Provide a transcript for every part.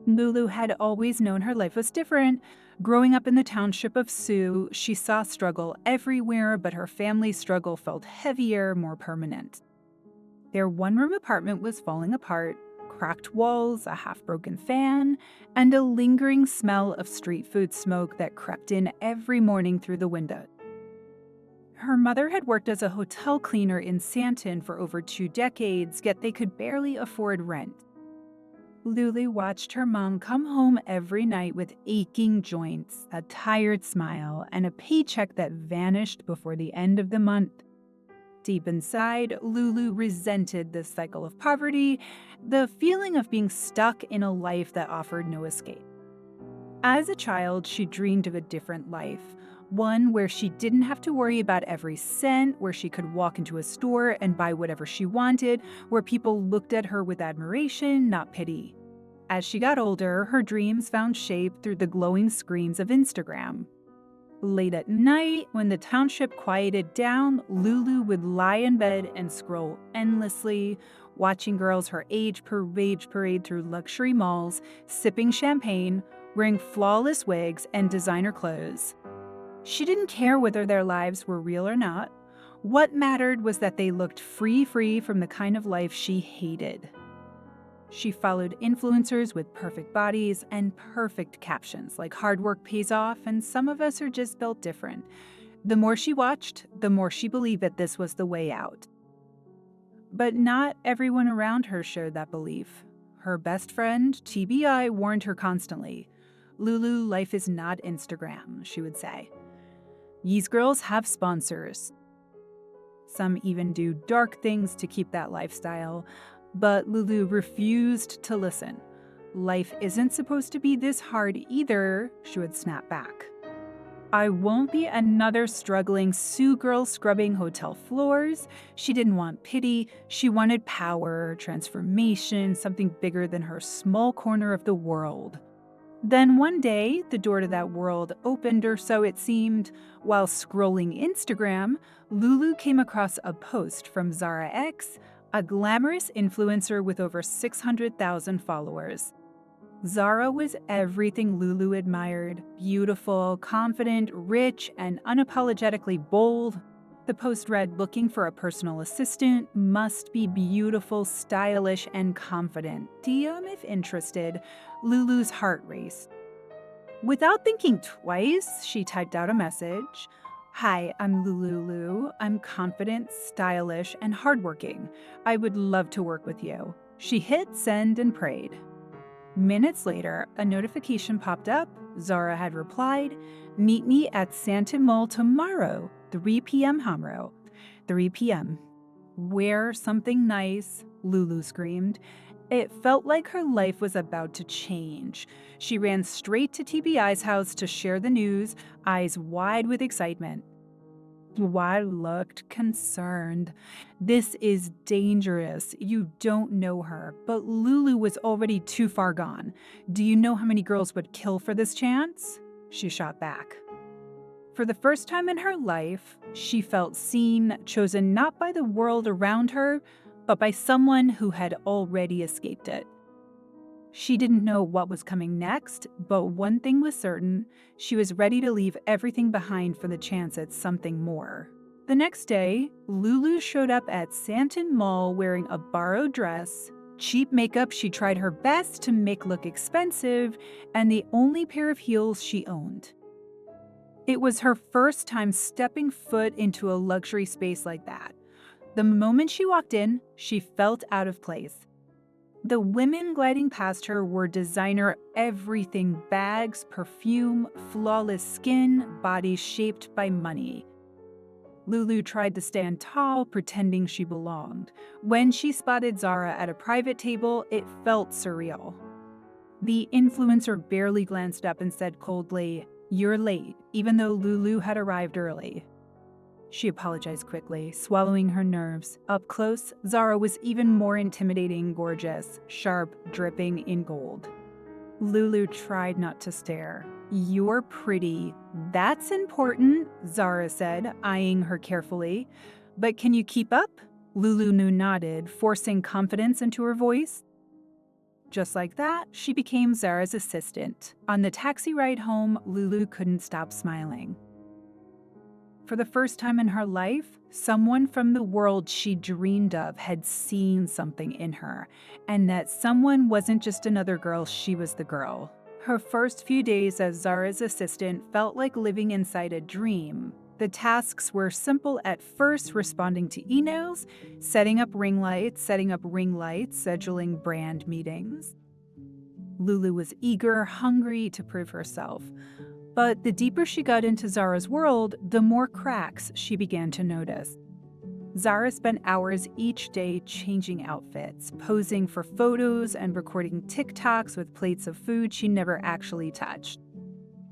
Lulu had always known her life was different. Growing up in the township of Sioux, she saw struggle everywhere, but her family's struggle felt heavier, more permanent. Their one-room apartment was falling apart, cracked walls, a half-broken fan, and a lingering smell of street food smoke that crept in every morning through the window. Her mother had worked as a hotel cleaner in Santon for over 2 decades, yet they could barely afford rent. Lulu watched her mom come home every night with aching joints, a tired smile, and a paycheck that vanished before the end of the month. Deep inside, Lulu resented this cycle of poverty, the feeling of being stuck in a life that offered no escape. As a child, she dreamed of a different life, one where she didn't have to worry about every cent, where she could walk into a store and buy whatever she wanted, where people looked at her with admiration, not pity. As she got older, her dreams found shape through the glowing screens of Instagram. Late at night, when the township quieted down, Lulu would lie in bed and scroll endlessly, watching girls her age parade through luxury malls, sipping champagne, wearing flawless wigs and designer clothes. She didn't care whether their lives were real or not. What mattered was that they looked free from the kind of life she hated. She followed influencers with perfect bodies and perfect captions like hard work pays off and some of us are just built different. The more she watched, the more she believed that this was the way out. But not everyone around her shared that belief. Her best friend, TBI, warned her constantly. "Lulu, life is not Instagram," she would say. "These girls have sponsors." Some even do dark things to keep that lifestyle. But Lulu refused to listen. "Life isn't supposed to be this hard either," she would snap back. "I won't be another struggling Sioux girl scrubbing hotel floors." She didn't want pity. She wanted power, transformation, something bigger than her small corner of the world. Then one day, the door to that world opened, or so it seemed. While scrolling Instagram, Lulu came across a post from Zara X, a glamorous influencer with over 600,000 followers. Zara was everything Lulu admired: beautiful, confident, rich, and unapologetically bold. The post read, "Looking for a personal assistant, must be beautiful, stylish, and confident. DM if interested." Lulu's heart raced. Without thinking twice, she typed out a message. "Hi, I'm Lulu. I'm confident, stylish, and hardworking. I would love to work with you." She hit send and prayed. Minutes later, a notification popped up. Zara had replied, "Meet me at Santon Mall tomorrow, 3 p.m. Hamro." 3 p.m. "Wear something nice," Lulu screamed. It felt like her life was about to change. She ran straight to TBI's house to share the news, eyes wide with excitement. Wad looked concerned. "This is dangerous. You don't know her." But Lulu was already too far gone. "Do you know how many girls would kill for this chance?" She shot back. For the first time in her life, she felt seen, chosen not by the world around her, but by someone who had already escaped it. She didn't know what was coming next, but one thing was certain: she was ready to leave everything behind for the chance at something more. The next day, Lulu showed up at Santon Mall wearing a borrowed dress, cheap makeup she tried her best to make look expensive, and the only pair of heels she owned. It was her first time stepping foot into a luxury space like that. The moment she walked in, she felt out of place. The women gliding past her were designer everything: bags, perfume, flawless skin, bodies shaped by money. Lulu tried to stand tall, pretending she belonged. When she spotted Zara at a private table, it felt surreal. The influencer barely glanced up and said coldly, "You're late," even though Lulu had arrived early. She apologized quickly, swallowing her nerves. Up close, Zara was even more intimidating, gorgeous, sharp, dripping in gold. Lulu tried not to stare. "You're pretty. That's important," Zara said, eyeing her carefully. "But can you keep up?" Lulu nodded, forcing confidence into her voice. Just like that, she became Zara's assistant. On the taxi ride home, Lulu couldn't stop smiling. For the first time in her life, someone from the world she dreamed of had seen something in her, and that someone wasn't just another girl, she was the girl. Her first few days as Zara's assistant felt like living inside a dream. The tasks were simple at first, responding to emails, setting up ring lights, scheduling brand meetings. Lulu was eager, hungry to prove herself. But the deeper she got into Zara's world, the more cracks she began to notice. Zara spent hours each day changing outfits, posing for photos, and recording TikToks with plates of food she never actually touched.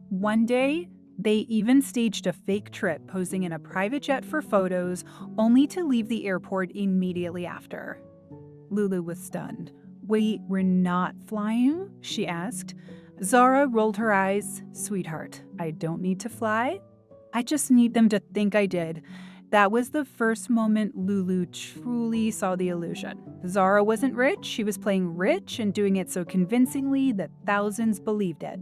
One day, they even staged a fake trip, posing in a private jet for photos, only to leave the airport immediately after. Lulu was stunned. "Wait, we're not flying?" she asked. Zara rolled her eyes. "Sweetheart, I don't need to fly. I just need them to think I did." That was the first moment Lulu truly saw the illusion. Zara wasn't rich, she was playing rich and doing it so convincingly that thousands believed it.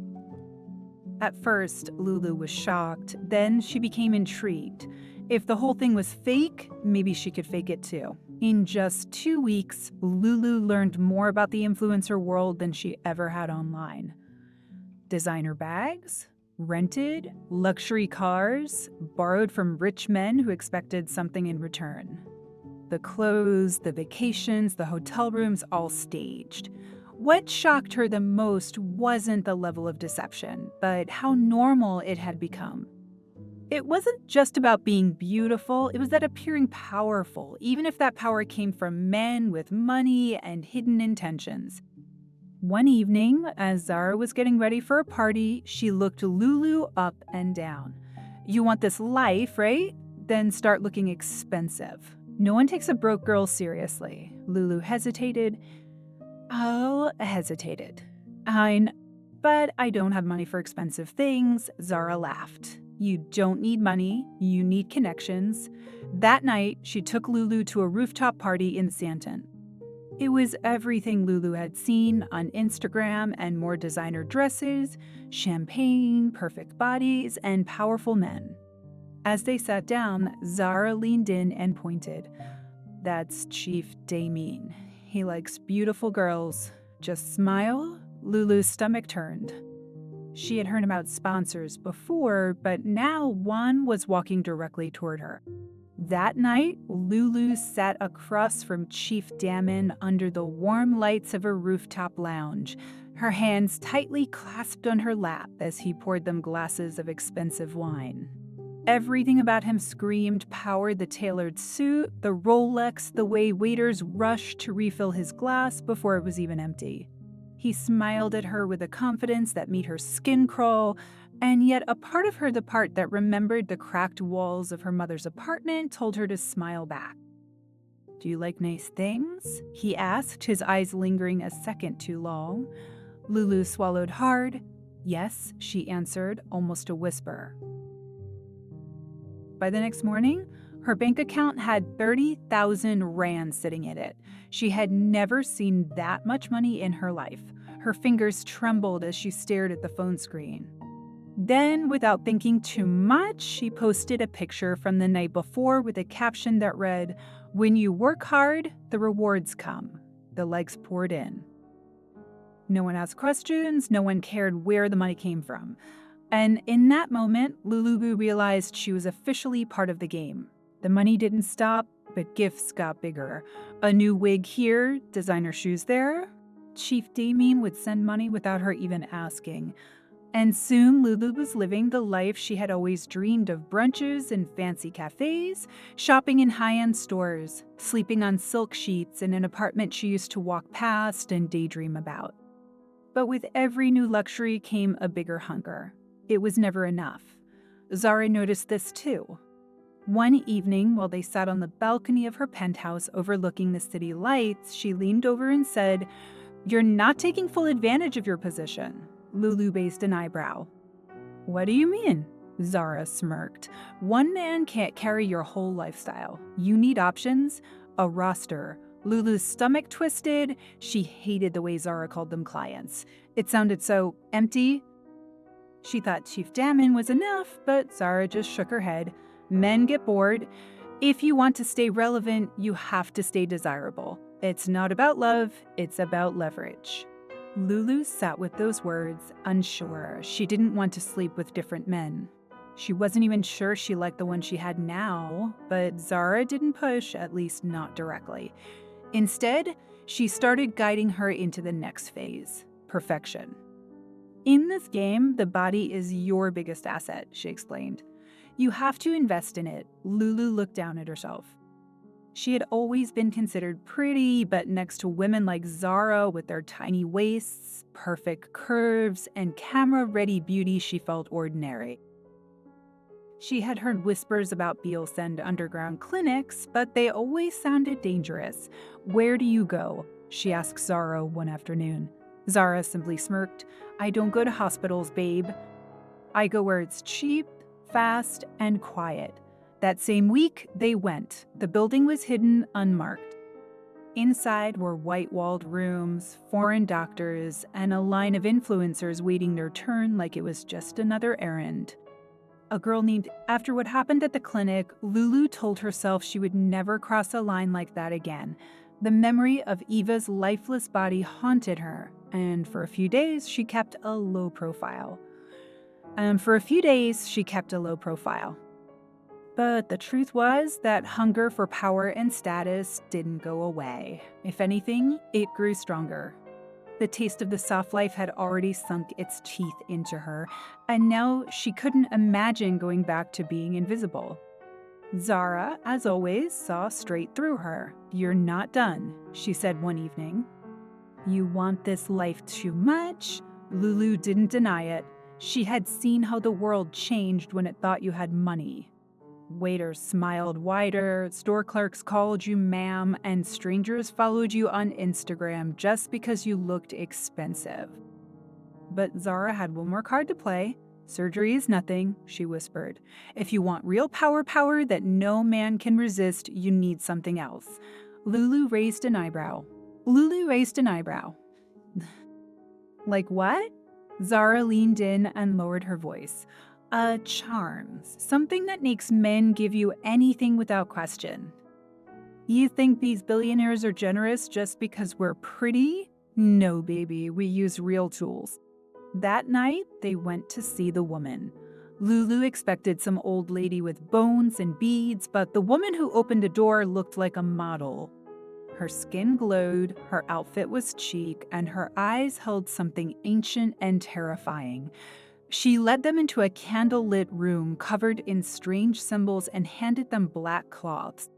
At first, Lulu was shocked. Then she became intrigued. If the whole thing was fake, maybe she could fake it too. In just 2 weeks, Lulu learned more about the influencer world than she ever had online. Designer bags, rented, luxury cars, borrowed from rich men who expected something in return. The clothes, the vacations, the hotel rooms, all staged. What shocked her the most wasn't the level of deception, but how normal it had become. It wasn't just about being beautiful, it was that appearing powerful, even if that power came from men with money and hidden intentions. One evening, as Zara was getting ready for a party, she looked Lulu up and down. "You want this life, right? Then start looking expensive. No one takes a broke girl seriously." Lulu hesitated. "Fine, but I don't have money for expensive things." Zara laughed. "You don't need money, you need connections." That night, she took Lulu to a rooftop party in Santon. It was everything Lulu had seen on Instagram and more: designer dresses, champagne, perfect bodies, and powerful men. As they sat down, Zara leaned in and pointed. "That's Chief Damien. He likes beautiful girls. Just smile." Lulu's stomach turned. She had heard about sponsors before, but now one was walking directly toward her. That night, Lulu sat across from Chief Damon under the warm lights of a rooftop lounge, her hands tightly clasped on her lap as he poured them glasses of expensive wine. Everything about him screamed power: the tailored suit, the Rolex, the way waiters rushed to refill his glass before it was even empty. He smiled at her with a confidence that made her skin crawl, and yet a part of her, the part that remembered the cracked walls of her mother's apartment, told her to smile back. "Do you like nice things?" he asked, his eyes lingering a second too long. Lulu swallowed hard. "Yes," she answered, almost a whisper. By the next morning, her bank account had 30,000 rand sitting in it. She had never seen that much money in her life. Her fingers trembled as she stared at the phone screen. Then, without thinking too much, she posted a picture from the night before with a caption that read, "When you work hard, the rewards come." The likes poured in. No one asked questions, no one cared where the money came from. And in that moment, Lulu realized she was officially part of the game. The money didn't stop, but gifts got bigger. A new wig here, designer shoes there. Chief Damien would send money without her even asking. And soon Lulu was living the life she had always dreamed of: brunches in fancy cafes, shopping in high-end stores, sleeping on silk sheets in an apartment she used to walk past and daydream about. But with every new luxury came a bigger hunger. It was never enough. Zara noticed this too. One evening, while they sat on the balcony of her penthouse overlooking the city lights, she leaned over and said, "You're not taking full advantage of your position." Lulu raised an eyebrow. "What do you mean?" Zara smirked. "One man can't carry your whole lifestyle. You need options, a roster, Lulu's stomach twisted. She hated the way Zara called them clients. It sounded so empty. She thought Chief Damon was enough, but Zara just shook her head. Men get bored. If you want to stay relevant, you have to stay desirable. It's not about love, it's about leverage. Lulu sat with those words, unsure. She didn't want to sleep with different men. She wasn't even sure she liked the one she had now, but Zara didn't push, at least not directly. Instead, she started guiding her into the next phase, perfection. In this game, the body is your biggest asset, she explained. You have to invest in it. Lulu looked down at herself. She had always been considered pretty, but next to women like Zara with their tiny waists, perfect curves, and camera-ready beauty, she felt ordinary. She had heard whispers about Beals and underground clinics, but they always sounded dangerous. "Where do you go?" she asked Zara one afternoon. Zara simply smirked. "I don't go to hospitals, babe. I go where it's cheap, fast, and quiet." That same week, they went. The building was hidden, unmarked. Inside were white-walled rooms, foreign doctors, and a line of influencers waiting their turn like it was just another errand. After what happened at the clinic, Lulu told herself she would never cross a line like that again. The memory of Eva's lifeless body haunted her, and for a few days, she kept a low profile. But the truth was that hunger for power and status didn't go away. If anything, it grew stronger. The taste of the soft life had already sunk its teeth into her, and now she couldn't imagine going back to being invisible. Zara, as always, saw straight through her. "You're not done," she said one evening. "You want this life too much?" Lulu didn't deny it. She had seen how the world changed when it thought you had money. Waiters smiled wider, store clerks called you ma'am, and strangers followed you on Instagram just because you looked expensive. But Zara had one more card to play. "Surgery is nothing," she whispered. "If you want real power that no man can resist, you need something else." Lulu raised an eyebrow. "Like what?" Zara leaned in and lowered her voice. Charms. Something that makes men give you anything without question." "You think these billionaires are generous just because we're pretty?" "No, baby, we use real tools." That night, they went to see the woman. Lulu expected some old lady with bones and beads, but the woman who opened the door looked like a model. Her skin glowed, her outfit was chic, and her eyes held something ancient and terrifying. She led them into a candle-lit room covered in strange symbols and handed them black cloths.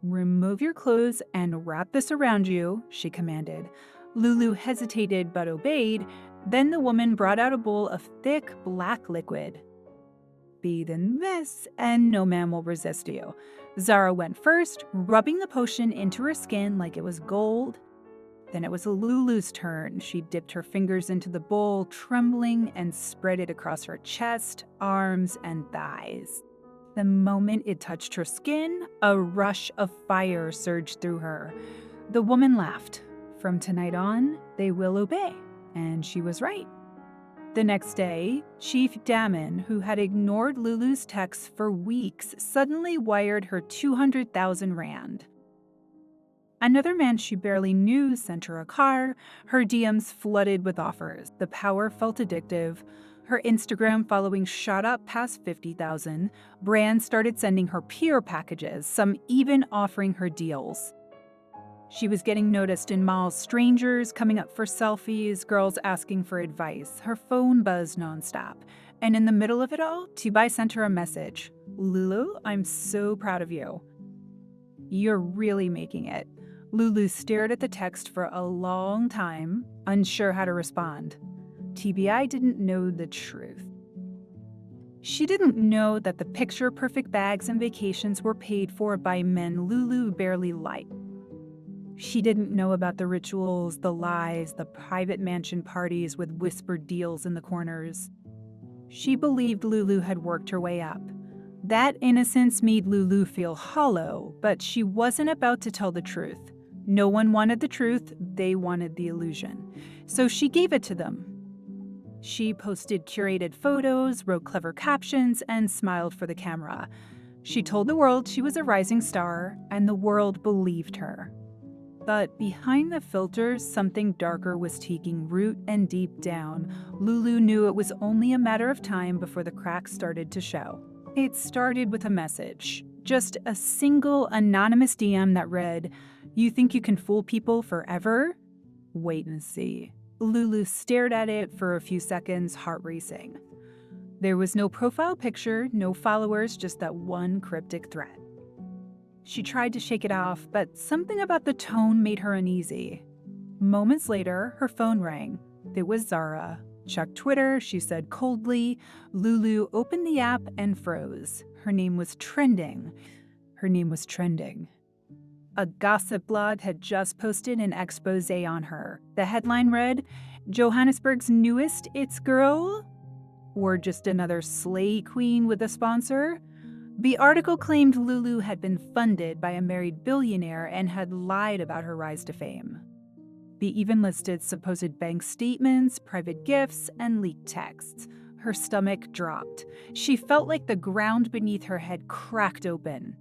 "Remove your clothes and wrap this around you," she commanded. Lulu hesitated but obeyed. Then the woman brought out a bowl of thick black liquid. "Bathe in this, and no man will resist you." Zara went first, rubbing the potion into her skin like it was gold. Then it was Lulu's turn. She dipped her fingers into the bowl, trembling, and spread it across her chest, arms, and thighs. The moment it touched her skin, a rush of fire surged through her. The woman laughed. From tonight on, they will obey. And she was right. The next day, Chief Damon, who had ignored Lulu's texts for weeks, suddenly wired her 200,000 rand. Another man she barely knew sent her a car. Her DMs flooded with offers. The power felt addictive. Her Instagram following shot up past 50,000. Brands started sending her peer packages, some even offering her deals. She was getting noticed in malls, strangers coming up for selfies, girls asking for advice. Her phone buzzed nonstop. And in the middle of it all, Tubai sent her a message. "Lulu, I'm so proud of you. You're really making it." Lulu stared at the text for a long time, unsure how to respond. TBI didn't know the truth. She didn't know that the picture-perfect bags and vacations were paid for by men Lulu barely liked. She didn't know about the rituals, the lies, the private mansion parties with whispered deals in the corners. She believed Lulu had worked her way up. That innocence made Lulu feel hollow, but she wasn't about to tell the truth. No one wanted the truth, they wanted the illusion. So she gave it to them. She posted curated photos, wrote clever captions, and smiled for the camera. She told the world she was a rising star, and the world believed her. But behind the filters, something darker was taking root, and deep down, Lulu knew it was only a matter of time before the cracks started to show. It started with a message, just a single anonymous DM that read, "You think you can fool people forever? Wait and see." Lulu stared at it for a few seconds, heart racing. There was no profile picture, no followers, just that one cryptic threat. She tried to shake it off, but something about the tone made her uneasy. Moments later, her phone rang. It was Zara. "Check Twitter," she said coldly. Lulu opened the app and froze. Her name was trending. A gossip blog had just posted an expose on her. The headline read, "Johannesburg's newest It's Girl?" Or just another slay queen with a sponsor? The article claimed Lulu had been funded by a married billionaire and had lied about her rise to fame. They even listed supposed bank statements, private gifts, and leaked texts. Her stomach dropped. She felt like the ground beneath her had cracked open.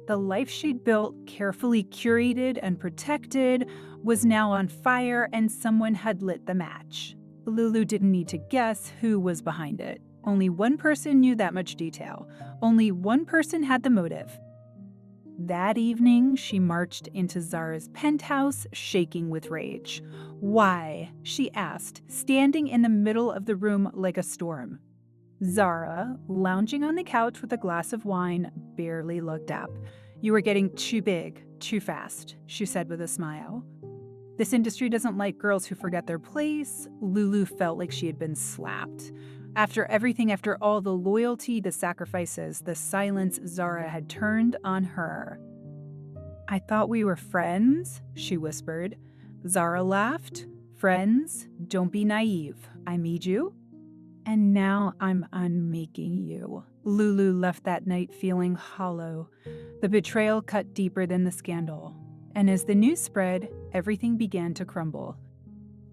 The life she'd built, carefully curated and protected, was now on fire, and someone had lit the match. Lulu didn't need to guess who was behind it. Only one person knew that much detail. Only one person had the motive. That evening, she marched into Zara's penthouse, shaking with rage. "Why?" she asked, standing in the middle of the room like a storm. Zara, lounging on the couch with a glass of wine, barely looked up. "You were getting too big, too fast," she said with a smile. "This industry doesn't like girls who forget their place." Lulu felt like she had been slapped. After everything, after all the loyalty, the sacrifices, the silence, Zara had turned on her. "I thought we were friends," she whispered. Zara laughed. "Friends? Don't be naive. I made you, and now I'm unmaking you." Lulu left that night feeling hollow. The betrayal cut deeper than the scandal. And as the news spread, everything began to crumble.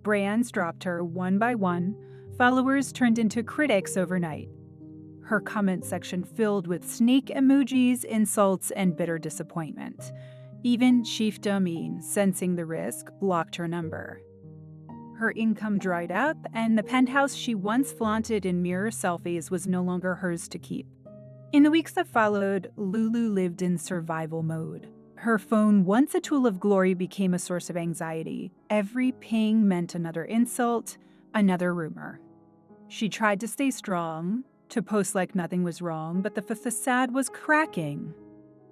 Brands dropped her one by one. Followers turned into critics overnight. Her comment section filled with snake emojis, insults, and bitter disappointment. Even Chief Domine, sensing the risk, blocked her number. Her income dried up, and the penthouse she once flaunted in mirror selfies was no longer hers to keep. In the weeks that followed, Lulu lived in survival mode. Her phone, once a tool of glory, became a source of anxiety. Every ping meant another insult, another rumor. She tried to stay strong, to post like nothing was wrong, but the facade was cracking.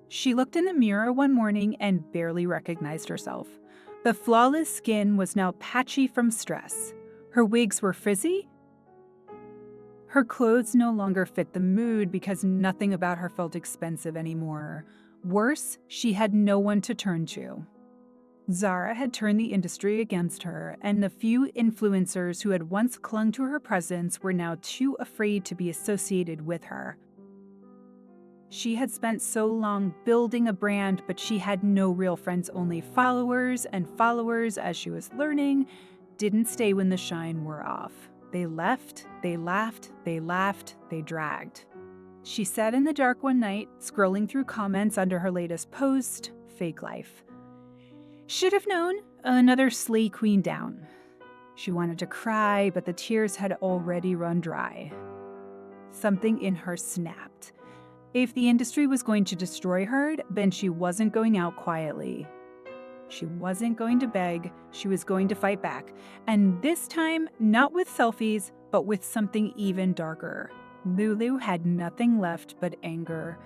She looked in the mirror one morning and barely recognized herself. The flawless skin was now patchy from stress. Her wigs were frizzy. Her clothes no longer fit the mood because nothing about her felt expensive anymore. Worse, she had no one to turn to. Zara had turned the industry against her, and the few influencers who had once clung to her presence were now too afraid to be associated with her. She had spent so long building a brand, but she had no real friends, only followers, and followers, as she was learning, didn't stay when the shine wore off. They left, they laughed, they laughed, they dragged. She sat in the dark one night, scrolling through comments under her latest post, "Fake life." Should have known, another slay queen down. She wanted to cry, but the tears had already run dry. Something in her snapped. If the industry was going to destroy her, then she wasn't going out quietly. She wasn't going to beg, she was going to fight back. And this time, not with selfies, but with something even darker. Lulu had nothing left but anger.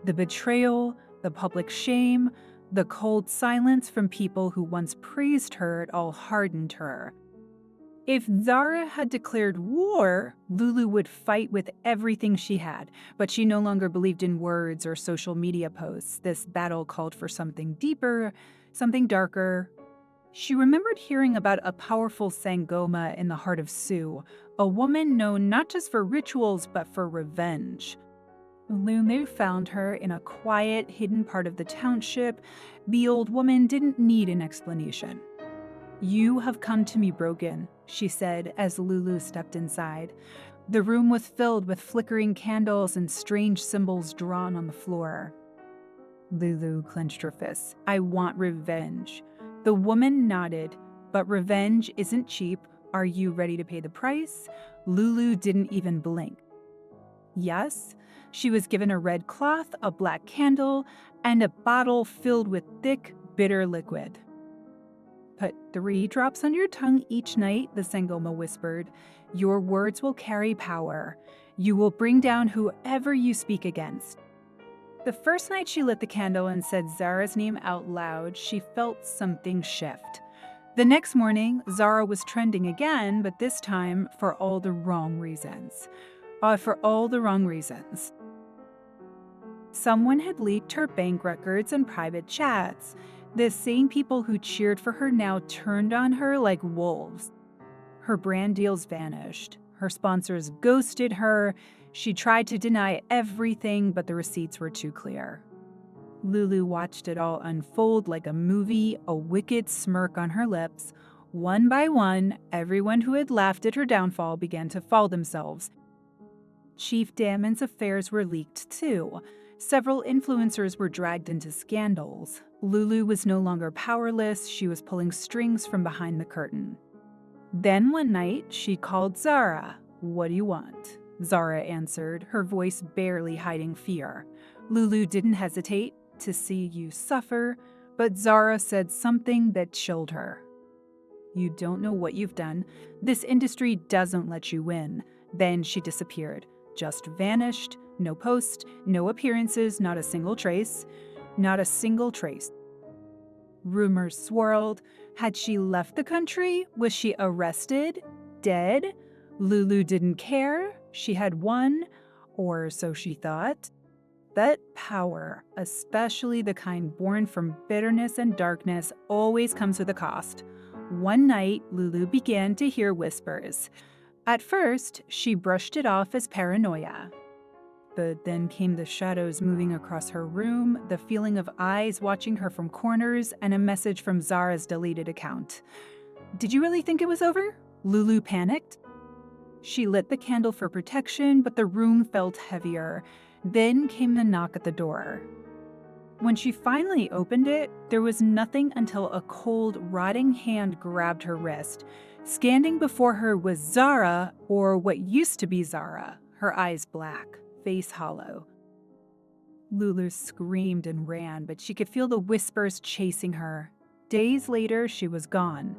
The betrayal, the public shame, the cold silence from people who once praised her, it all hardened her. If Zara had declared war, Lulu would fight with everything she had, but she no longer believed in words or social media posts. This battle called for something deeper, something darker. She remembered hearing about a powerful Sangoma in the heart of Sioux, a woman known not just for rituals but for revenge. Lulu found her in a quiet, hidden part of the township. The old woman didn't need an explanation. "You have come to me broken," she said as Lulu stepped inside. The room was filled with flickering candles and strange symbols drawn on the floor. Lulu clenched her fists. "I want revenge." The woman nodded. "But revenge isn't cheap. Are you ready to pay the price?" Lulu didn't even blink. Yes, she was given a red cloth, a black candle, and a bottle filled with thick, bitter liquid. "Put 3 drops on your tongue each night," the Sangoma whispered. "Your words will carry power. You will bring down whoever you speak against." The first night she lit the candle and said Zara's name out loud, she felt something shift. The next morning, Zara was trending again, but this time for all the wrong reasons. Someone had leaked her bank records and private chats. The same people who cheered for her now turned on her like wolves. Her brand deals vanished. Her sponsors ghosted her. She tried to deny everything, but the receipts were too clear. Lulu watched it all unfold like a movie, a wicked smirk on her lips. One by one, everyone who had laughed at her downfall began to fall themselves. Chief Damon's affairs were leaked too. Several influencers were dragged into scandals. Lulu was no longer powerless. She was pulling strings from behind the curtain. Then one night, she called Zara. "What do you want?" Zara answered, her voice barely hiding fear. Lulu didn't hesitate. "To see you suffer," but Zara said something that chilled her. "You don't know what you've done. This industry doesn't let you win." Then she disappeared. Just vanished. No post, no appearances, not a single trace. Not a single trace. Rumors swirled. Had she left the country? Was she arrested? Dead? Lulu didn't care. She had won, or so she thought. That power, especially the kind born from bitterness and darkness, always comes with a cost. One night, Lulu began to hear whispers. At first, she brushed it off as paranoia. But then came the shadows moving across her room, the feeling of eyes watching her from corners, and a message from Zara's deleted account. "Did you really think it was over?" Lulu panicked. She lit the candle for protection, but the room felt heavier. Then came the knock at the door. When she finally opened it, there was nothing until a cold, rotting hand grabbed her wrist. Standing before her was Zara, or what used to be Zara, her eyes black, face hollow. Lulu screamed and ran, but she could feel the whispers chasing her. Days later, she was gone.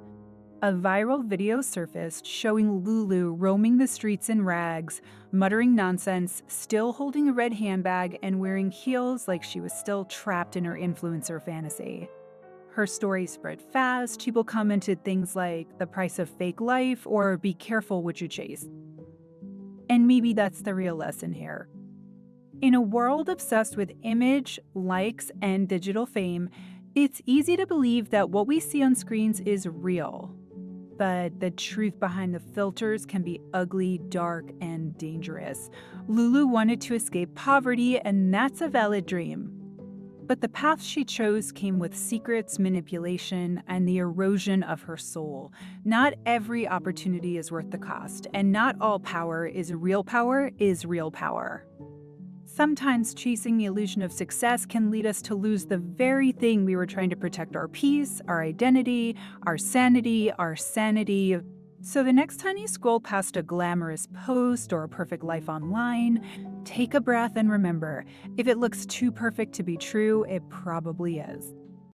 A viral video surfaced showing Lulu roaming the streets in rags, muttering nonsense, still holding a red handbag and wearing heels like she was still trapped in her influencer fantasy. Her story spread fast. People commented things like "the price of fake life" or "be careful what you chase." And maybe that's the real lesson here. In a world obsessed with image, likes, and digital fame, it's easy to believe that what we see on screens is real. But the truth behind the filters can be ugly, dark, and dangerous. Lulu wanted to escape poverty, and that's a valid dream. But the path she chose came with secrets, manipulation, and the erosion of her soul. Not every opportunity is worth the cost, and not all power is real power. Sometimes chasing the illusion of success can lead us to lose the very thing we were trying to protect: our peace, our identity, our sanity. So the next time you scroll past a glamorous post or a perfect life online, take a breath and remember, if it looks too perfect to be true, it probably is.